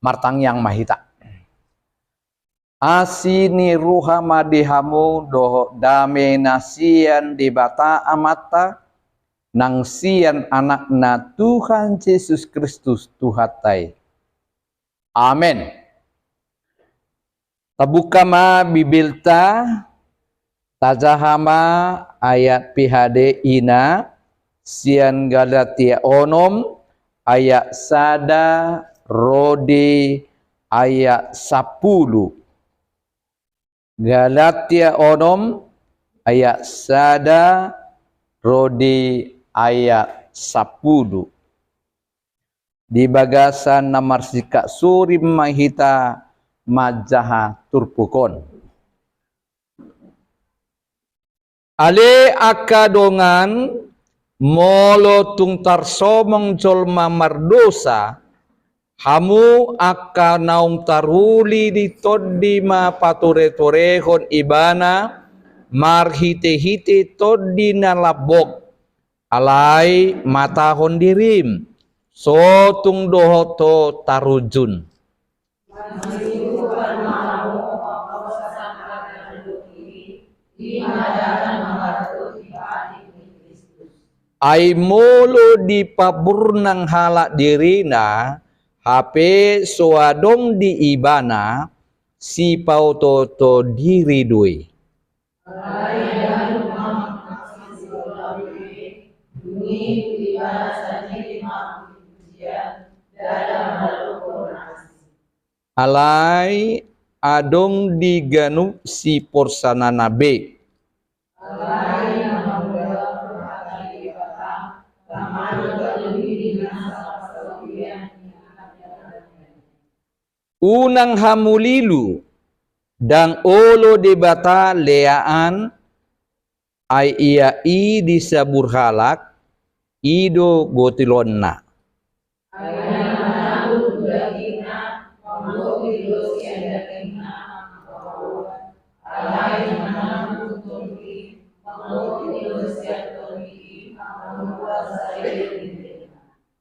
martang yang mahita. Asini ruha madihamu doho dame nasian di bata amata nang sian anakna Tuhan Yesus Kristus Tuhatai. Amin. Tabuka ma bibilta tajahama ayat PHD ina sian Galatia onom ayat sada rodi ayat 10. Galatia onom ayat sada rodi ayat 10. Di bagasan namar sika suri mahita majaha turpukon. Ale akadongan molo tungtar somong jolma mardosa hamu aka naung taruli di toddi ma pature-torehon ibana marhite-hite toddi na labok alai matahon dirim sotung dohoto tarujun. Ai molo di paburnang halak dirina hape soadong di ibana si pautoto diri dui. Alai adong diganup si porsana nabe. Unang hamulilu dan olo debata leaan ai ia i disabur halak ido gotilonna.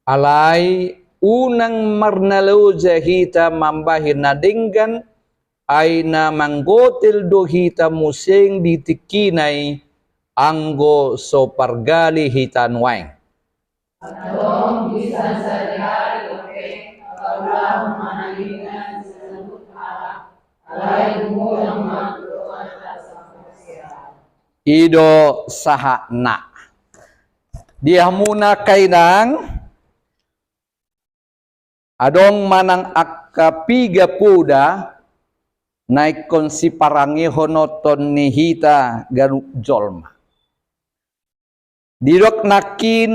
Alai unang marnalau jahita mambahin nadinggan ay na manggotil do hita museng ditikinay anggo so pargali hitan waing. Atong bisan sa dihari oke kaulah manalingan sinabut halak alay mulang magdoan sa manusia. Ido sahana. Dia muna kainang adong manang akapiga puda naikon si parangi honoton ni hita garuk jolma. Dirok nakin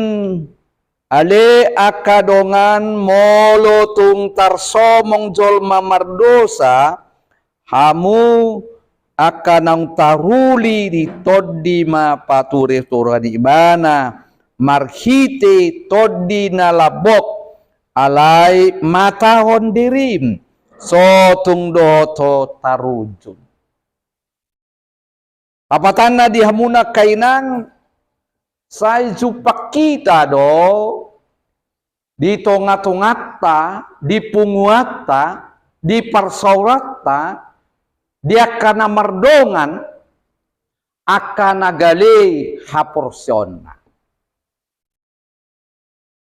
ale akadongan molo tung tarsomong jolma mardosa hamu akanang taruli di toddi ma pature torani ibana marhite toddi na labok alai matahon dirim sotung doto tarujun. Apatana dihamuna kainang say jupak kita do di tongat-tongata, di punguata, di parsaurata, dia kana mardongan akan nagale haporsyon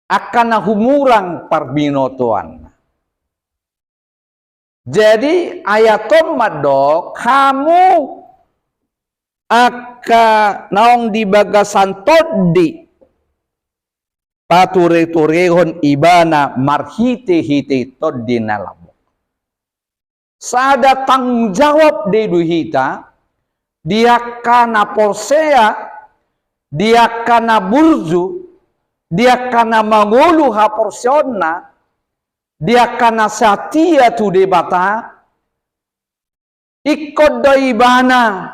akan nahumurang parbinotoan. Jadi ayatom madok kamu aka naong di bagasan toddi pature-turehon ibana marhite-hite toddi nalabok. Sada tanggung jawab de duhita dia kana porsea dia kana burju dia kana mangulu haporsionna dia kana satia tu debata ikod do ibana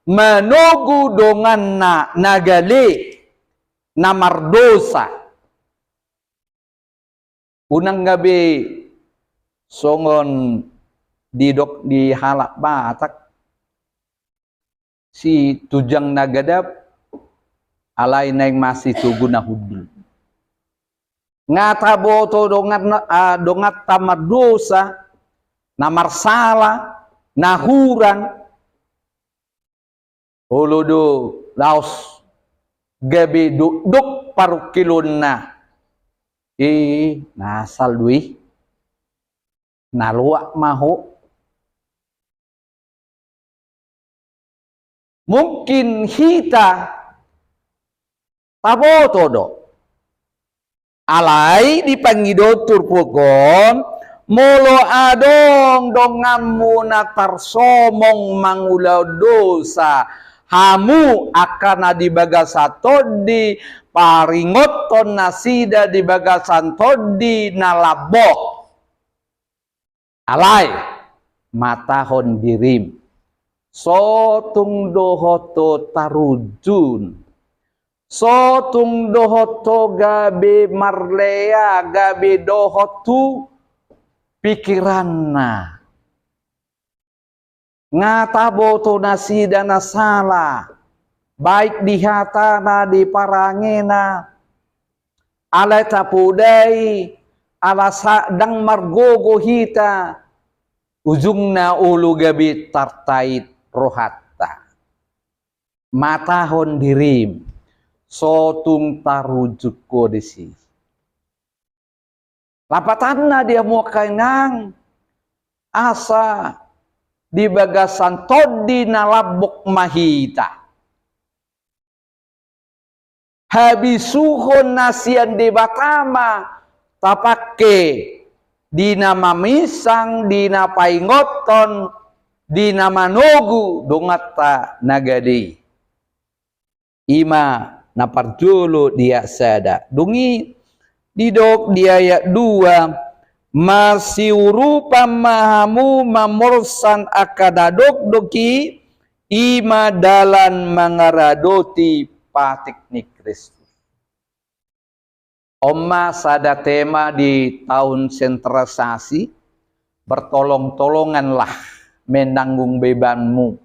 manogu dongan na nagale na mardosa. Unang gabi songon didok di halak batak si tujang nagadap alay naing masih tugu na hudul. ngataboto dongat tamar dosa, na marsala, na hurang, uludo laos gabi duk parukilon na nasal dui naluak maho. Mungkin hita taboto do alai dipangidotur pukon molo adong donganmu natarsomong mangulau dosa hamu akan di bagasatodi paringoton nasida di bagasantodi nalaboh alai matahon dirim sotung dohoto tarujun sotung dohoto gabe marlea gabe dohotu pikiranna ngataboto nasida nasala baik di hatana di parangena ala tapudai ala sadang margogo hita ujungna ulu gabi tartait rohatta matahon dirim sotung tarujuk kodisi lapatanna dia mau kainang asa di bagasan todi nalabok mahita habisuhon nasian di batama tapake dina mamisang dina paingoton dina manogu dongata nagadi ima naparjulu dia sada dungi didok dia ayat 2 masiurupa mahamu mamursan akadadok doki ima dalan mangaradoti patiknik Kristus. Oma sada tema di tahun sentralisasi bertolong-tolonganlah menanggung bebanmu.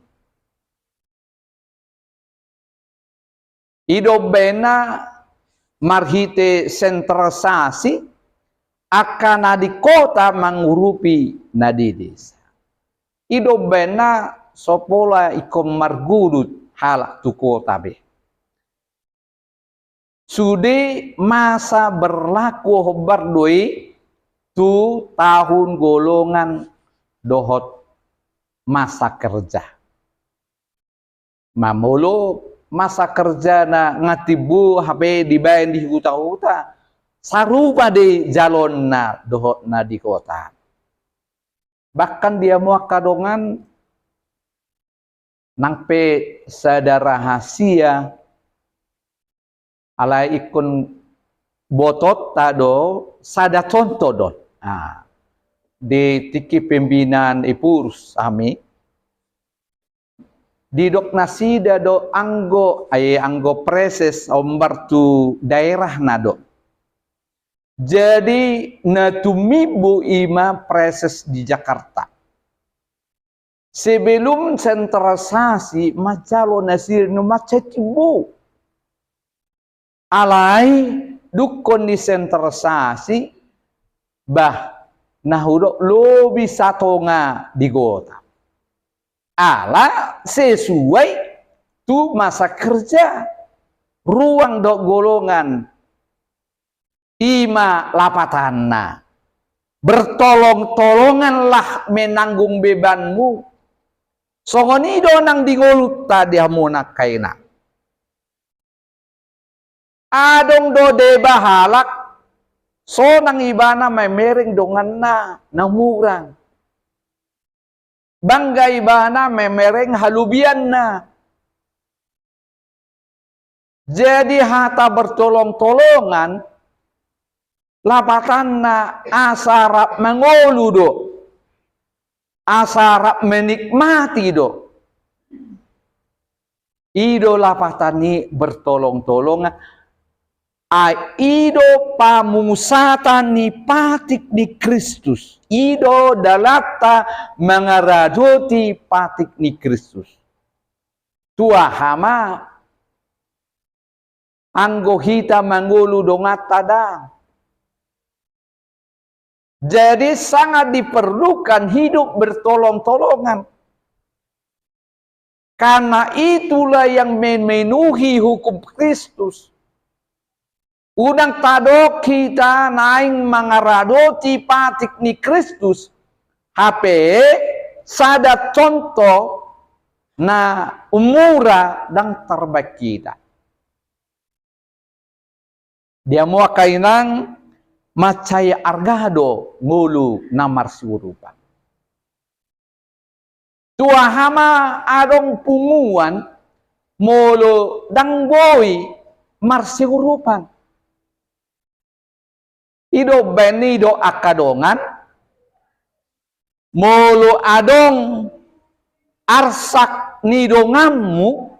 Idobena marhite sentralisasi akan di kota mengurupi nadi desa. Idobena sopola ikom margudut halak tu kota be. Sudah masa berlaku berdui tu tahun golongan dohot masa kerja. Mamolo masa kerja na ngatibu HP dibayar di huta-huta sarupa di jalon na dohot na di kota. Bahkan dia mau kadongan nangpe sadara rahasia alai ikun botot tado sada contoh dot di tiki pembinaan ipurus kami di dok nasida do anggo preses ombar tu daerah nado jadi natumibu ima preses di Jakarta sebelum sentralisasi macalo nasir no macetibu alai dukon di sentralisasi bah nahudok lo bisa tonga di kota ala sesuai tu masa kerja ruang dok golongan ima lapatanna bertolong-tolonganlah menanggung bebanmu songoni donang di ngolut tadi hamunak kaina adong do de bahalak so nang ibana may mereng dongan na namurang bangga ibana may mereng halubian na jadi hata bertolong-tolongan lapatan na asarap mengoludo asarap menikmati do ido lapatani bertolong-tolongan ido pamusatan ni patik ni Kristus. Ido dalata mengaradoti patik ni Kristus. Tua hama anggo hita mangulu dongat tadang. Jadi sangat diperlukan hidup bertolong-tolongan. Karena itulah yang memenuhi hukum Kristus. Udang tado kita naing mangaradoti patik ni Kristus. HP sada contoh na umura dan terbaik kita. Dia mau kainang macaya argado ngulu namar surupan. Tua hama adong punguan molo dang boy marsiurupan. Ido benido akadongan molo adong arsak ni dongammu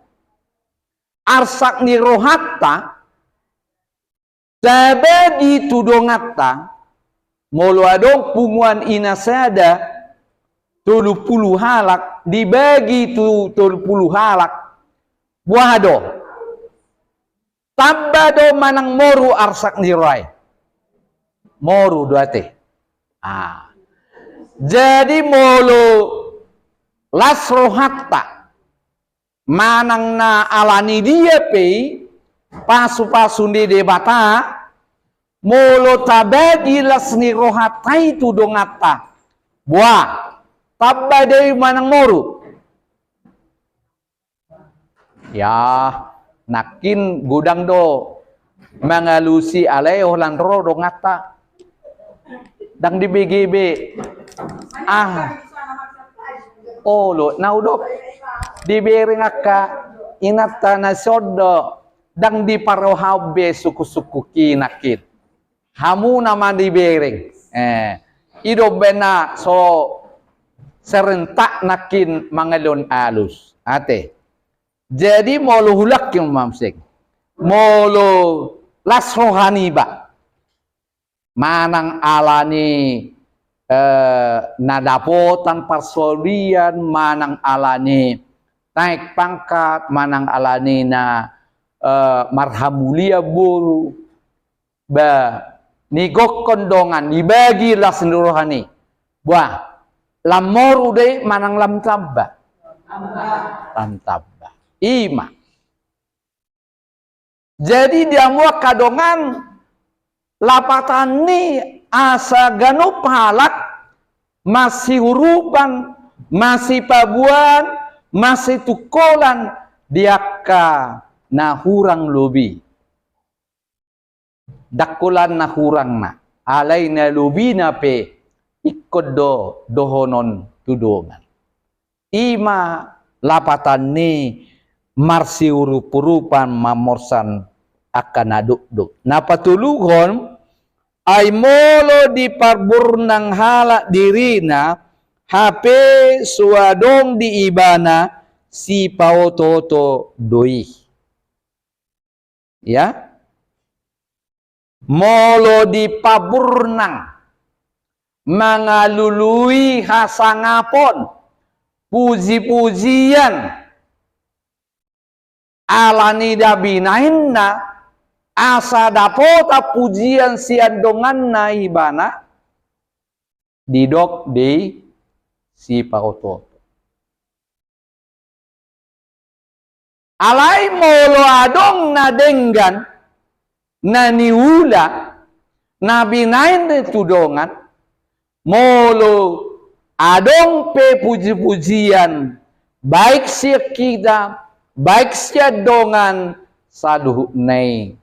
arsak ni rohatta sabe di tudongatta molo adong punguan inasada 30 halak dibagi 30 halak buahdo tabado manang moru arsak ni rai moru duate jadi molo lasro hatta manang na alani dia pe pasu-pasu di debata molo tabagi lasni rohata itu dongata buah tabba dari manang moru ya nakin gudang do mengalusi aleo landro dongata dang di BGB lo naudok di bering akka inata na sodo dang di parohabe suku-suku kinakit hamu nama di bering ido bena so serentak nakin mangalon alus ate jadi molo hulak yung mamsik molo las rohani ba manang alani nadapotan parsolian manang alani naik pangkat manang alani na marhamulia buru ba nigok kondongan dibagi las rohani buah lamor udah manang lam tabba ima jadi dia mau kadongan lapatan ni asa gano palak masih hurupan masih pabuan masih tukolan diaka nahurang lobi dakulan nahurang na alay na lobi na pe ikod dohonon tudongan ima lapatan ni marsiurupurupan mamorsan akan aduk-duk napatulugon ay molo di parburnang halak dirina HP suadong di ibana si pautoto doi ya molo di paburnang mangalului hasangapon puji-pujian alani dabinainna asa dapota pujian siandongan na ibana didok di si pautoto alai molo adong na denggan na niula na binain de tudongan molo adong pe puji-pujian baik siya kita baik siya dongan saduh nei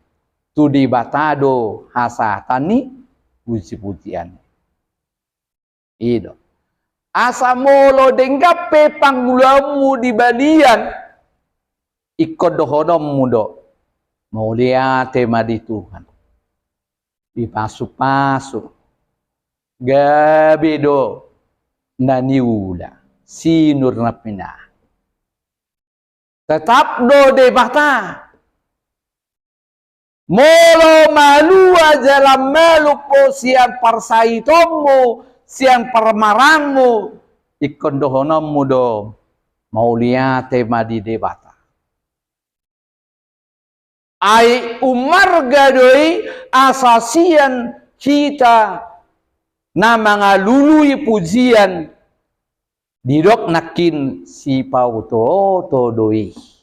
tudi batado hasatani puji-pujian ido asa molo denggape panggulamu di balian ikut dohodom mudo mau lihat tema di Tuhan dipasu-pasu gabido naniula sinur napina tetap do de bata molo malu aja malu po sian parsaitomu sian permarangmu ikon dohonommu do mau lihat tema di debata ai umar gadoi asasian kita na mga luluy pujian didok nakin si pauto todoi.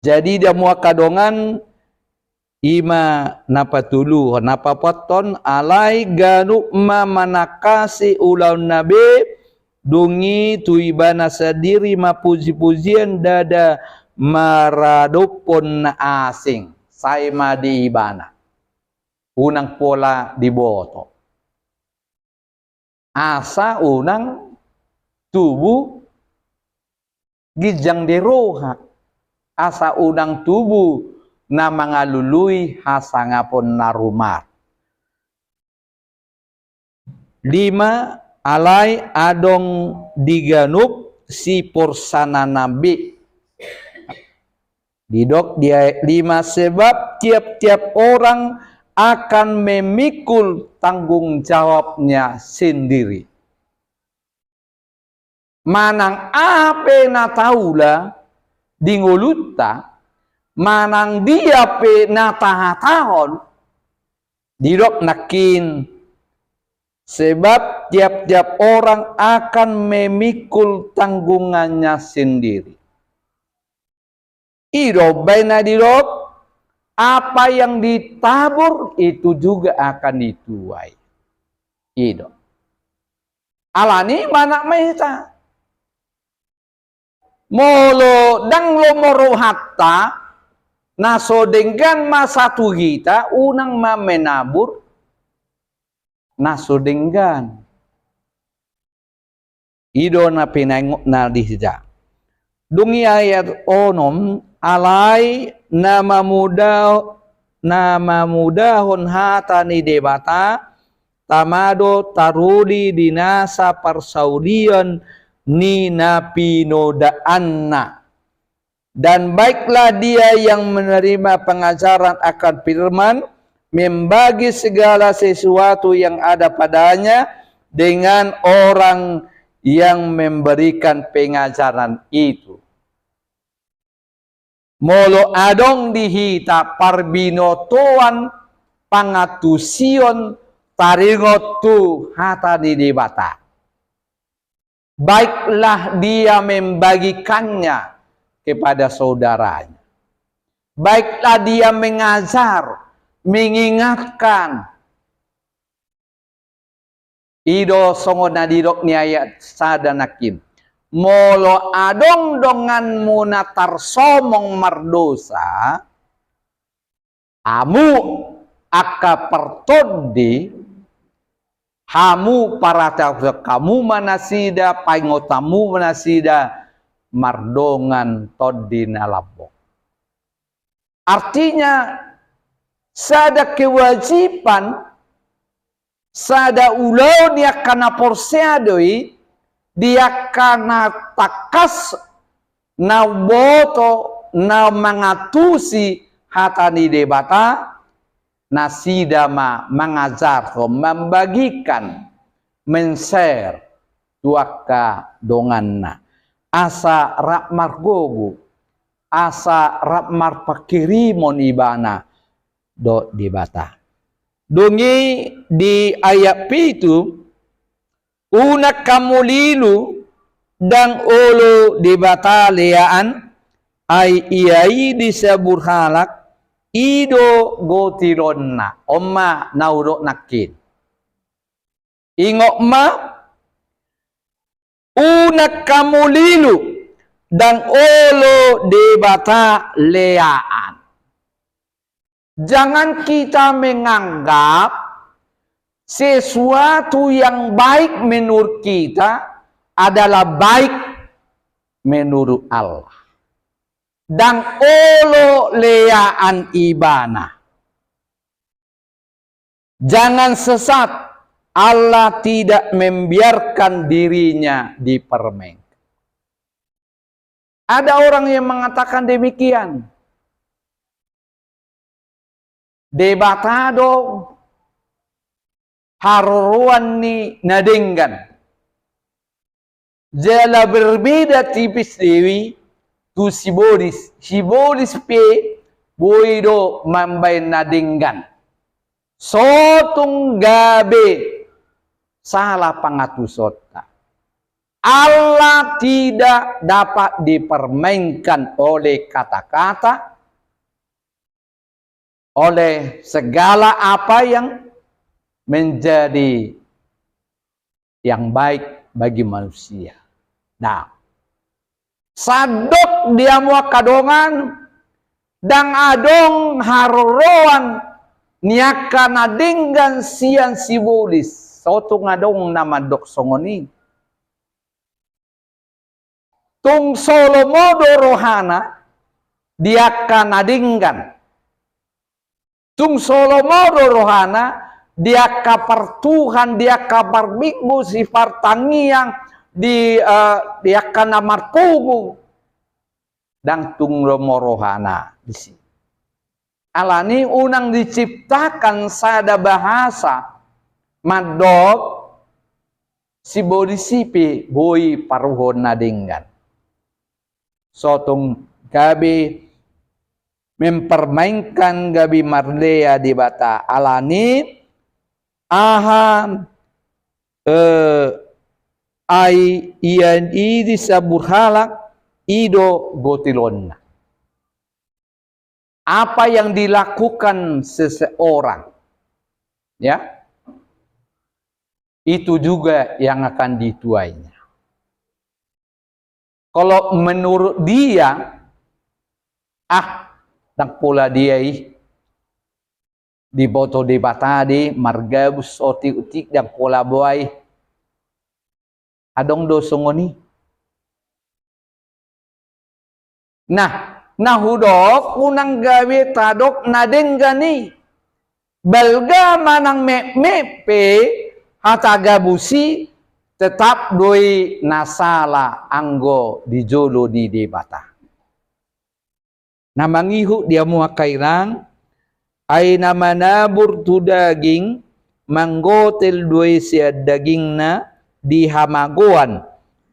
Jadi dia mua kadongan ima napatulu napapoton alai ganu ma manakasi ulau nabe dungi tuibana sadiri ma puji-pujian dada maradopon na asing sai ma di ibana unang pola diboto asa unang tubuh gijang deroha asa unang tubuh na mga luluy hasangapon na rumah. 5 alay adong diganup si porsana nabi. Didok dia 5 sebab tiap-tiap orang akan memikul tanggung jawabnya sendiri. Manang ape na taula di nguluta, manang dia pe na tahatahon, didok nakin sebab tiap-tiap orang akan memikul tanggungannya sendiri. Ido baina didok apa yang ditabur itu juga akan dituai. Ido. Alani mana mehta. Molo dang lomoro hatta nasodenggan masatu kita unang mamenabur nasodenggan. Ido na pinangok na dihja. Dungi ayat onom alai nama mudahon hatani debata tamado tarudi dinasa parsaudian ni napinodaanna. Dan baiklah dia yang menerima pengajaran akan firman, membagi segala sesuatu yang ada padanya dengan orang yang memberikan pengajaran itu. Molo adong dihita parbinotoan pangatusion taringotu hata di debata. Baiklah dia membagikannya kepada saudaranya. Baiklah dia mengajar, mengingatkan. Ido songo nadidok ni ayat sadanakin. Molo adong dongan munatar somong mardosa, amu aka pertodi, hamu para kamu manasida, paingotamu manasida, mardongan todi nalabok. Artinya, sada kewajiban, sada ulau dia kana porseadoi, dia kana takas na boto na mangatusi hatani debata nasidama mengajar membagikan men-share tuaka donganna asa rakmar gogu asa rakmar pakirimon ibana do debata dungi di ayat itu una kamulilu dan ulu di bataliaan ay iyai disebut halak ido gotironna omma nauro nakin ingok ma una kamulilu dan ulu di bataliaan. Jangan kita menganggap sesuatu yang baik menurut kita adalah baik menurut Allah. Dan olo leaan ibana. Jangan sesat. Allah tidak membiarkan dirinya dipermain. Ada orang yang mengatakan demikian. Debatado haruan ni nadenggan. Jala berbeda tipis dewi tu sibolis. Sibolis pe boido mambai nadenggan. Sotung gabe salah pangatusota. Allah tidak dapat dipermainkan oleh kata-kata, oleh segala apa yang menjadi yang baik bagi manusia. Nah, sadok dia mua kadongan dan adong haroroan niaka nadinggan sian sibulis soto ngadong nama dok songoni tung solomodo rohana dia kanadinggan tung solomodo rohana dia kapar Tuhan dia kabar minggu sifat tangiang di dia kana marpugu dan tung rohana di sini. Alani unang diciptakan sada bahasa madok si bodisipi boy paruhon nadinggan. Sotong gabi mempermainkan gabi marlea di bata alani aham ai ian di sabur halak ido gotilonna. Apa yang dilakukan seseorang, ya, itu juga yang akan dituainya. Kalau menurut dia, dan pola dia di boto di batadi, margabus otik-utik dan pola boy, adong dosongoni. Nah hudok unang gawe tadok nadenggani balga manang mepe hatagabusi tetap doi nasala anggo dijolo di debata. Namangihu dia mua kairang ay namanabur tu daging manggotel doi sia dagingna di hamagoan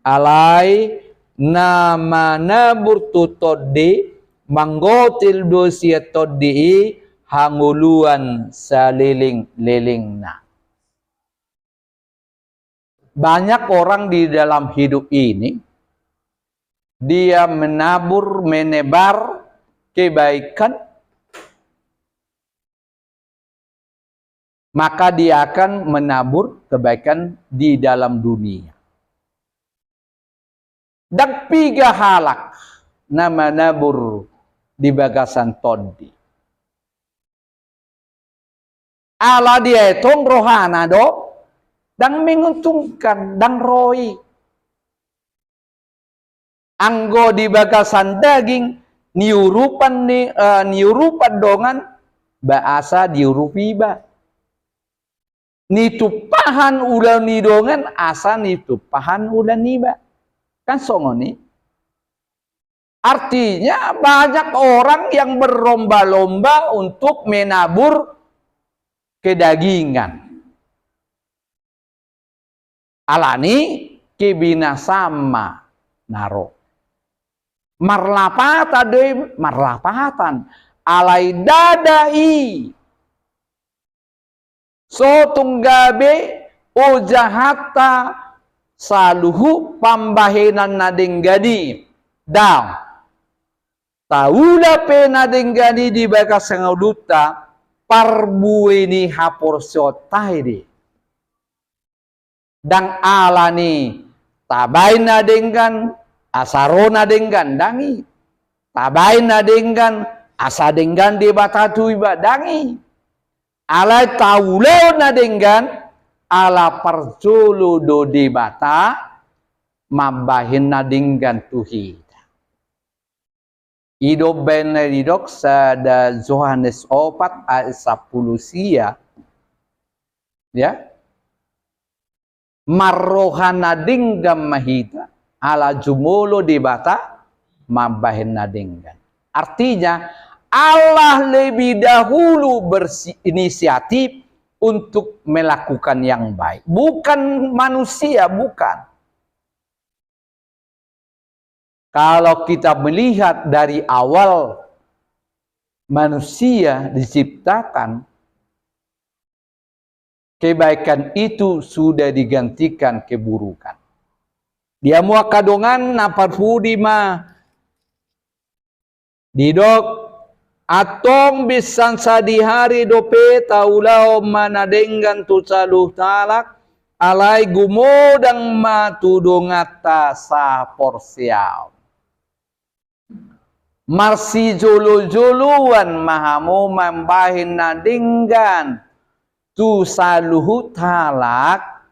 alay namanabur tu todde manggotil dosia toddi hanguluan saliling-lilingna. Banyak orang di dalam hidup ini dia menabur menebar kebaikan, maka dia akan menabur kebaikan di dalam dunia. Dan piga halak nama nabur di bagasan todi. Ala dia tong rohana do dan menguntungkan dan roi. Anggo di bagasan daging niurupan dongan bahasa diurupi ba. Nitupahan ulah nidongan asa nitupahan ulah niba. Kan songoni. Artinya banyak orang yang berlomba-lomba untuk menabur kedagingan. Alani kebinasama naro. Marlapata de marlapatan. Alai dadai. Sotunggabe ojahata saluhu pambahenan nadenggani daw taula pe nadenggani di bakas sangauluta parbueni haporsiotaidi dan alani tabay nadenggan asaro nadenggan dangi tabay nadenggan asa denggan di batatu ibadangi alai taula nadenggan ala parjulu do debata mambahin nadinggan tuhi. Ido benedidok sada Johannes 4 ayat 10 sia. Ya. Marrohan nadinggan mahita ala jumulo debata mambahin nadinggan. Artinya Allah lebih dahulu berinisiatif untuk melakukan yang baik. Bukan manusia, bukan. Kalau kita melihat dari awal manusia diciptakan, kebaikan itu sudah digantikan keburukan. Dia mua kadongan na parpudi ma didok atong bisan sa di hari dope taulaw manadenggan tu saluh talak alay gumodang matudongata sa porsiaw. Marsi julu-juluan mahamo mambahin na dinggan tu saluh talak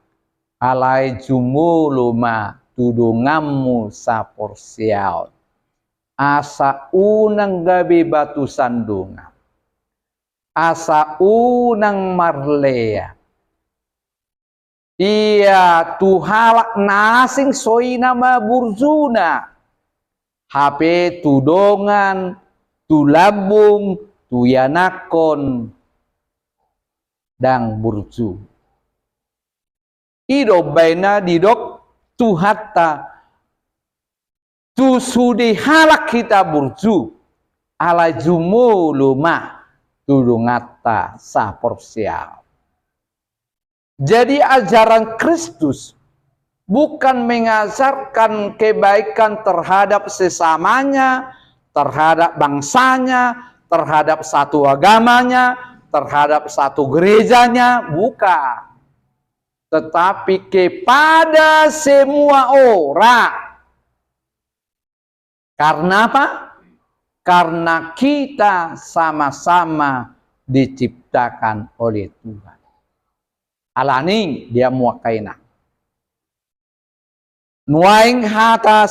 alay jumulo ma tudungamu sa porsiaw. Asa unang gabi batu sandungan. Asa unang marlea. Iya tuhalak nasing soy nama burzuna. Hape tudongan, tulabung, tuyanakon, dang burju. Ido baina didok tuhatta tu sudi halak kita burju ala jumu lumah tudungata sa porsial. Jadi ajaran Kristus bukan mengajarkan kebaikan terhadap sesamanya, terhadap bangsanya, terhadap satu agamanya, terhadap satu gerejanya, bukan. Tetapi kepada semua orang. Karena apa? Karena kita sama-sama diciptakan oleh Tuhan. Alani dia muakaina. Nuaing hatas